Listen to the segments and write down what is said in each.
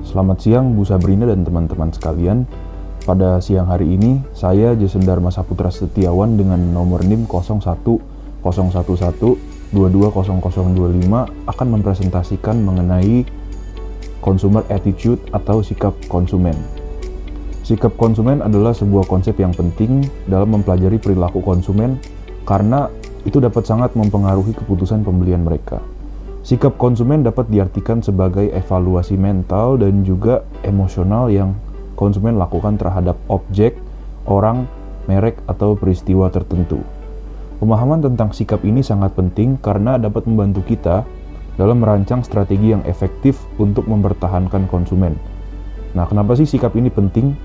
Selamat siang Bu Sabrina dan teman-teman sekalian. Pada siang hari ini, saya Jason Dharma Saputra Setiawan dengan nomor NIM 010111220025 akan mempresentasikan mengenai consumer attitude atau sikap konsumen. Sikap konsumen adalah sebuah konsep yang penting dalam mempelajari perilaku konsumen karena itu dapat sangat mempengaruhi keputusan pembelian mereka. Sikap konsumen dapat diartikan sebagai evaluasi mental dan juga emosional yang konsumen lakukan terhadap objek, orang, merek, atau peristiwa tertentu. Pemahaman tentang sikap ini sangat penting karena dapat membantu kita dalam merancang strategi yang efektif untuk mempertahankan konsumen. Nah, kenapa sih sikap ini penting?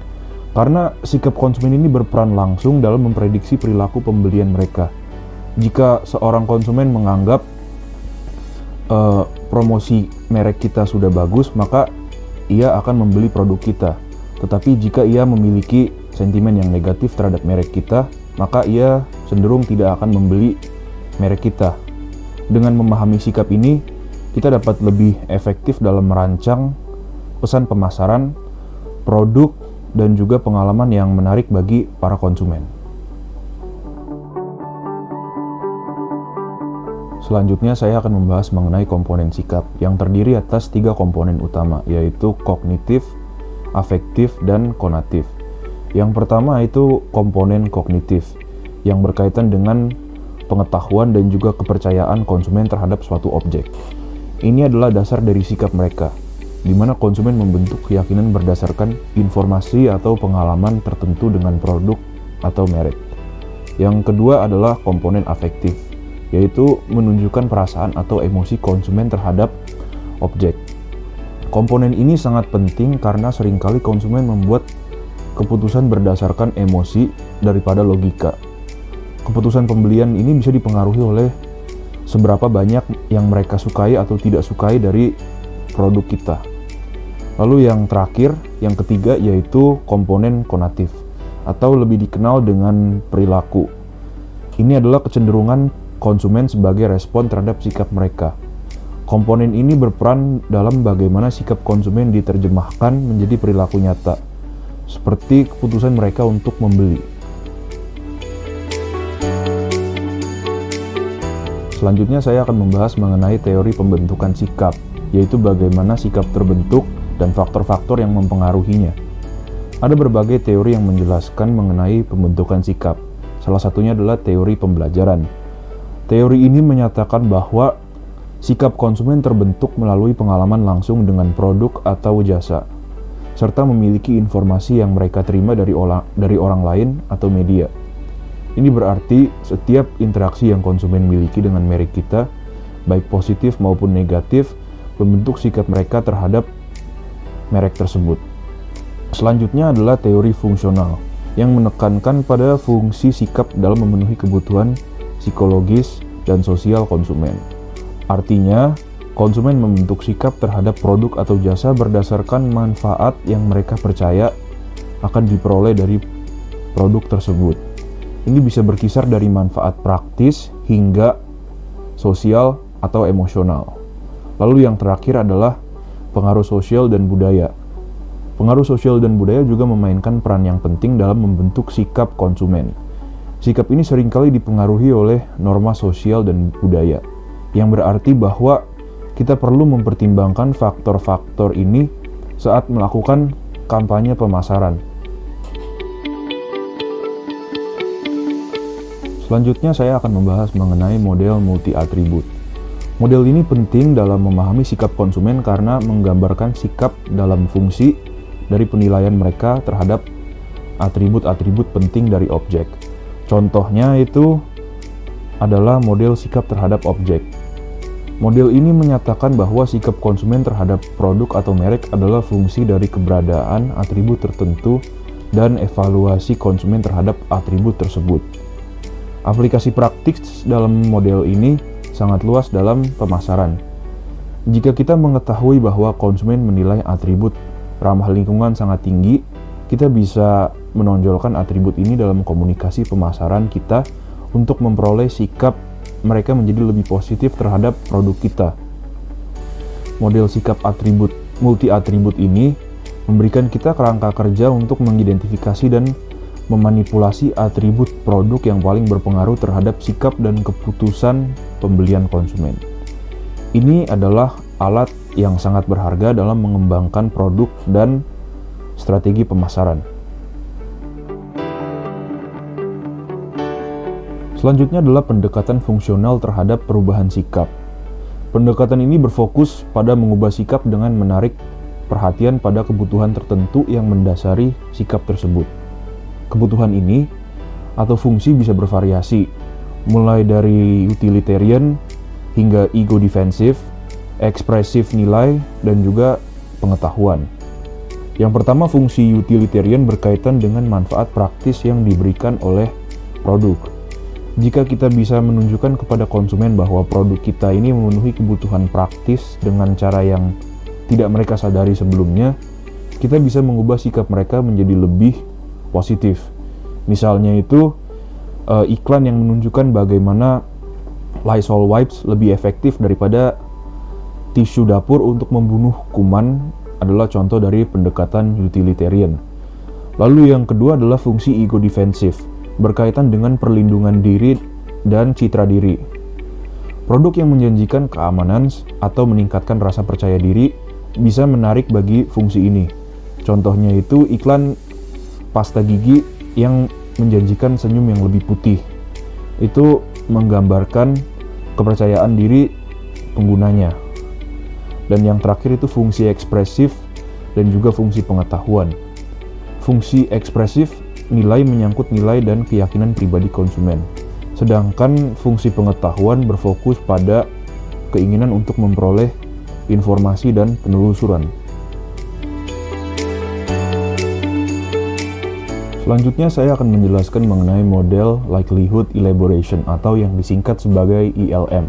Karena sikap konsumen ini berperan langsung dalam memprediksi perilaku pembelian mereka. Jika seorang konsumen menganggap promosi merek kita sudah bagus, maka ia akan membeli produk kita. Tetapi jika ia memiliki sentimen yang negatif terhadap merek kita, maka ia cenderung tidak akan membeli merek kita. Dengan memahami sikap ini, kita dapat lebih efektif dalam merancang pesan pemasaran, produk, dan juga pengalaman yang menarik bagi para konsumen. Selanjutnya saya akan membahas mengenai komponen sikap yang terdiri atas 3 komponen utama, yaitu kognitif, afektif, dan konatif. Yang pertama itu komponen kognitif yang berkaitan dengan pengetahuan dan juga kepercayaan konsumen terhadap suatu objek. Ini adalah dasar dari sikap mereka, di mana konsumen membentuk keyakinan berdasarkan informasi atau pengalaman tertentu dengan produk atau merek. Yang kedua adalah komponen afektif, yaitu menunjukkan perasaan atau emosi konsumen terhadap objek. Komponen ini sangat penting karena seringkali konsumen membuat keputusan berdasarkan emosi daripada logika. Keputusan pembelian ini bisa dipengaruhi oleh seberapa banyak yang mereka sukai atau tidak sukai dari produk kita. Lalu yang terakhir, yang ketiga, yaitu komponen konatif atau lebih dikenal dengan perilaku. Ini adalah kecenderungan konsumen sebagai respon terhadap sikap mereka. Komponen ini berperan dalam bagaimana sikap konsumen diterjemahkan menjadi perilaku nyata, seperti keputusan mereka untuk membeli. Selanjutnya saya akan membahas mengenai teori pembentukan sikap, yaitu bagaimana sikap terbentuk dan faktor-faktor yang mempengaruhinya. Ada berbagai teori yang menjelaskan mengenai pembentukan sikap. Salah satunya adalah teori pembelajaran. Teori ini menyatakan bahwa sikap konsumen terbentuk melalui pengalaman langsung dengan produk atau jasa, serta memiliki informasi yang mereka terima dari orang lain atau media. Ini berarti setiap interaksi yang konsumen miliki dengan merek kita, baik positif maupun negatif, membentuk sikap mereka terhadap merek tersebut. Selanjutnya adalah teori fungsional, yang menekankan pada fungsi sikap dalam memenuhi kebutuhan psikologis dan sosial konsumen. Artinya, konsumen membentuk sikap terhadap produk atau jasa berdasarkan manfaat yang mereka percaya akan diperoleh dari produk tersebut. Ini bisa berkisar dari manfaat praktis hingga sosial atau emosional. Lalu yang terakhir adalah pengaruh sosial dan budaya. Pengaruh sosial dan budaya juga memainkan peran yang penting dalam membentuk sikap konsumen. Sikap ini seringkali dipengaruhi oleh norma sosial dan budaya, yang berarti bahwa kita perlu mempertimbangkan faktor-faktor ini saat melakukan kampanye pemasaran. Selanjutnya saya akan membahas mengenai model multi-atribut. Model ini penting dalam memahami sikap konsumen karena menggambarkan sikap dalam fungsi dari penilaian mereka terhadap atribut-atribut penting dari objek. Contohnya itu adalah model sikap terhadap objek. Model ini menyatakan bahwa sikap konsumen terhadap produk atau merek adalah fungsi dari keberadaan atribut tertentu dan evaluasi konsumen terhadap atribut tersebut. Aplikasi praktis dalam model ini sangat luas dalam pemasaran. Jika kita mengetahui bahwa konsumen menilai atribut ramah lingkungan sangat tinggi, kita bisa menonjolkan atribut ini dalam komunikasi pemasaran kita untuk memperoleh sikap mereka menjadi lebih positif terhadap produk kita. Model sikap atribut multi atribut ini memberikan kita kerangka kerja untuk mengidentifikasi dan memanipulasi atribut produk yang paling berpengaruh terhadap sikap dan keputusan pembelian konsumen. Ini adalah alat yang sangat berharga dalam mengembangkan produk dan strategi pemasaran. Selanjutnya adalah pendekatan fungsional terhadap perubahan sikap. Pendekatan ini berfokus pada mengubah sikap dengan menarik perhatian pada kebutuhan tertentu yang mendasari sikap tersebut. Kebutuhan ini atau fungsi bisa bervariasi, mulai dari utilitarian hingga ego defensif, ekspresif nilai, dan juga pengetahuan. Yang pertama, fungsi utilitarian berkaitan dengan manfaat praktis yang diberikan oleh produk. Jika kita bisa menunjukkan kepada konsumen bahwa produk kita ini memenuhi kebutuhan praktis dengan cara yang tidak mereka sadari sebelumnya, kita bisa mengubah sikap mereka menjadi lebih positif. Misalnya itu iklan yang menunjukkan bagaimana Lysol wipes lebih efektif daripada tisu dapur untuk membunuh kuman adalah contoh dari pendekatan utilitarian. Lalu yang kedua adalah fungsi ego defensif, berkaitan dengan perlindungan diri dan citra diri. Produk yang menjanjikan keamanan atau meningkatkan rasa percaya diri bisa menarik bagi fungsi ini. Contohnya itu iklan pasta gigi yang menjanjikan senyum yang lebih putih. Itu menggambarkan kepercayaan diri penggunanya. Dan yang terakhir itu fungsi ekspresif dan juga fungsi pengetahuan. Fungsi ekspresif nilai menyangkut nilai dan keyakinan pribadi konsumen. Sedangkan fungsi pengetahuan berfokus pada keinginan untuk memperoleh informasi dan penelusuran. Selanjutnya saya akan menjelaskan mengenai model likelihood elaboration atau yang disingkat sebagai ILM.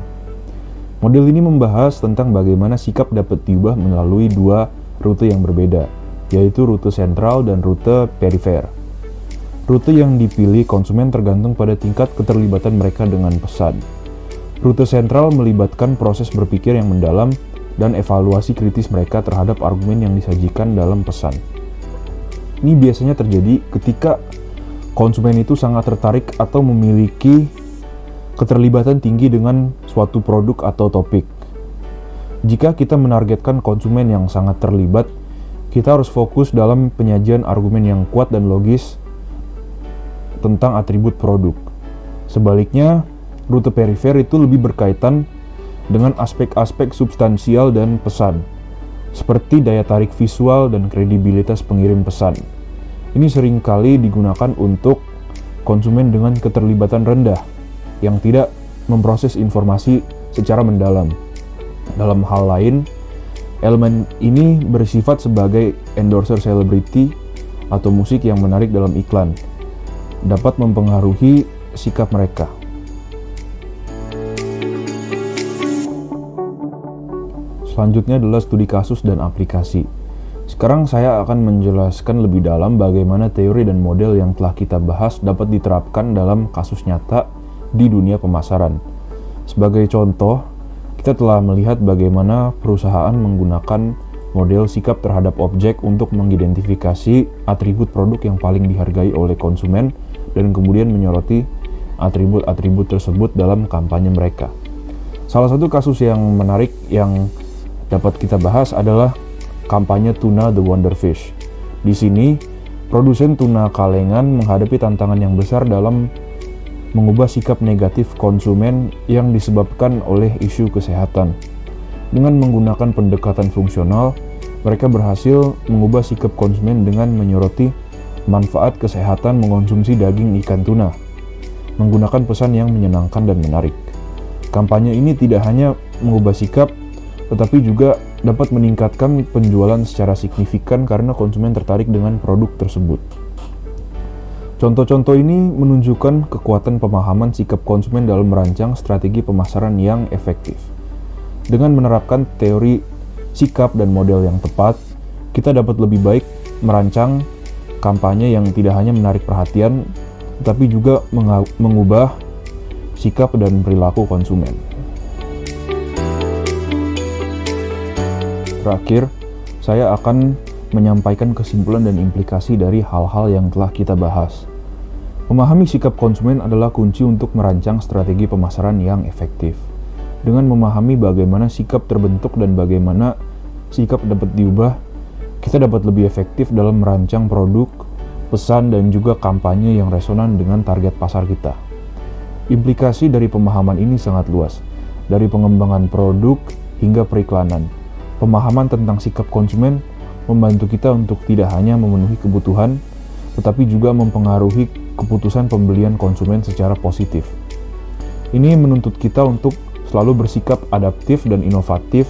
Model ini membahas tentang bagaimana sikap dapat diubah melalui dua rute yang berbeda, yaitu rute sentral dan rute perifer. Rute yang dipilih konsumen tergantung pada tingkat keterlibatan mereka dengan pesan. Rute sentral melibatkan proses berpikir yang mendalam dan evaluasi kritis mereka terhadap argumen yang disajikan dalam pesan. Ini biasanya terjadi ketika konsumen itu sangat tertarik atau memiliki keterlibatan tinggi dengan suatu produk atau topik. Jika kita menargetkan konsumen yang sangat terlibat, kita harus fokus dalam penyajian argumen yang kuat dan logis tentang atribut produk. Sebaliknya, rute perifer itu lebih berkaitan dengan aspek-aspek substansial dan pesan, seperti daya tarik visual dan kredibilitas pengirim pesan. Ini seringkali digunakan untuk konsumen dengan keterlibatan rendah, yang tidak memproses informasi secara mendalam. Dalam hal lain, elemen ini bersifat sebagai endorser selebriti atau musik yang menarik dalam iklan, dapat mempengaruhi sikap mereka. Selanjutnya adalah studi kasus dan aplikasi. Sekarang saya akan menjelaskan lebih dalam bagaimana teori dan model yang telah kita bahas dapat diterapkan dalam kasus nyata di dunia pemasaran. Sebagai contoh, kita telah melihat bagaimana perusahaan menggunakan model sikap terhadap objek untuk mengidentifikasi atribut produk yang paling dihargai oleh konsumen dan kemudian menyoroti atribut-atribut tersebut dalam kampanye mereka. Salah satu kasus yang menarik yang dapat kita bahas adalah kampanye tuna The Wonder Fish. Di sini, produsen tuna kalengan menghadapi tantangan yang besar dalam mengubah sikap negatif konsumen yang disebabkan oleh isu kesehatan. Dengan menggunakan pendekatan fungsional, mereka berhasil mengubah sikap konsumen dengan menyoroti manfaat kesehatan mengonsumsi daging ikan tuna, menggunakan pesan yang menyenangkan dan menarik. Kampanye ini tidak hanya mengubah sikap, tetapi juga dapat meningkatkan penjualan secara signifikan karena konsumen tertarik dengan produk tersebut. Contoh-contoh ini menunjukkan kekuatan pemahaman sikap konsumen dalam merancang strategi pemasaran yang efektif. Dengan menerapkan teori sikap dan model yang tepat, kita dapat lebih baik merancang kampanye yang tidak hanya menarik perhatian, tetapi juga mengubah sikap dan perilaku konsumen. Terakhir, saya akan menyampaikan kesimpulan dan implikasi dari hal-hal yang telah kita bahas. Memahami sikap konsumen adalah kunci untuk merancang strategi pemasaran yang efektif. Dengan memahami bagaimana sikap terbentuk dan bagaimana sikap dapat diubah, kita dapat lebih efektif dalam merancang produk, pesan, dan juga kampanye yang resonan dengan target pasar kita. Implikasi dari pemahaman ini sangat luas, dari pengembangan produk hingga periklanan. Pemahaman tentang sikap konsumen membantu kita untuk tidak hanya memenuhi kebutuhan, tetapi juga mempengaruhi keputusan pembelian konsumen secara positif. Ini menuntut kita untuk selalu bersikap adaptif dan inovatif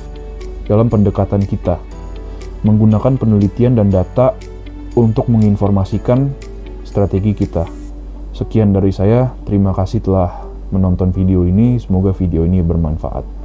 dalam pendekatan kita, menggunakan penelitian dan data untuk menginformasikan strategi kita. Sekian dari saya, terima kasih telah menonton video ini, semoga video ini bermanfaat.